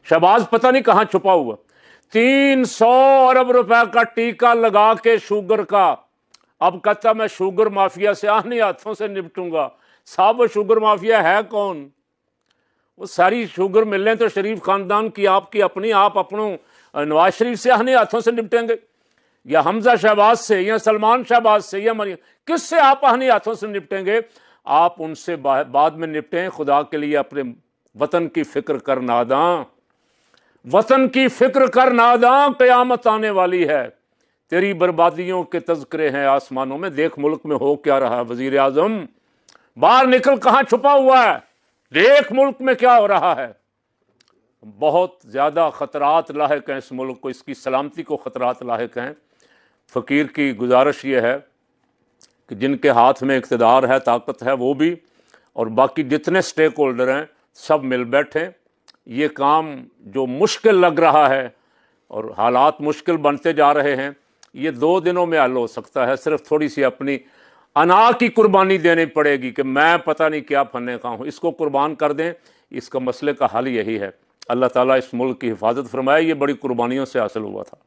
शहबाज पता नहीं कहां छुपा हुआ। 300 अरब रुपए का टीका लगा के शुगर का, अब कहता मैं शुगर माफिया से आहने हाथों से निपटूंगा। साहब वो शुगर माफिया है कौन? वो सारी शुगर मिलने तो शरीफ खानदान की, आपकी अपनी, आप अपनों नवाज शरीफ से आहने हाथों से निपटेंगे, या हमजा शहबाज से, या सलमान शहबाज से, या मरियम, किससे आप आहने हाथों से निपटेंगे? आप उनसे बाद में निपटें। खुदा के लिए अपने वतन की फिक्र कर नादां, वतन की फिक्र कर नादां, क़यामत आने वाली है। तेरी बर्बादियों के तज़किरे हैं आसमानों में, देख मुल्क में हो क्या रहा है। वजीर आजम बाहर निकल, कहां छुपा हुआ है, देख मुल्क में क्या हो रहा है। बहुत ज़्यादा ख़तरात लाहिक हैं इस मुल्क को, इसकी सलामती को ख़तरात लाहिक हैं। फ़कीर की गुजारिश ये है कि जिनके हाथ में इक़्तिदार है, ताकत है, वो भी और बाकी जितने स्टेक होल्डर हैं सब मिल बैठें। ये काम जो मुश्किल लग रहा है और हालात मुश्किल बनते जा रहे हैं, ये 2 दिनों में हल हो सकता है। सिर्फ थोड़ी सी अपनी अना की कुर्बानी देनी पड़ेगी कि मैं पता नहीं क्या फन्ने का हूँ, इसको कुर्बान कर दें। इसका मसले का हल यही है। अल्लाह ताला इस मुल्क की हिफाजत फरमाए। ये बड़ी कुर्बानियों से हासिल हुआ था।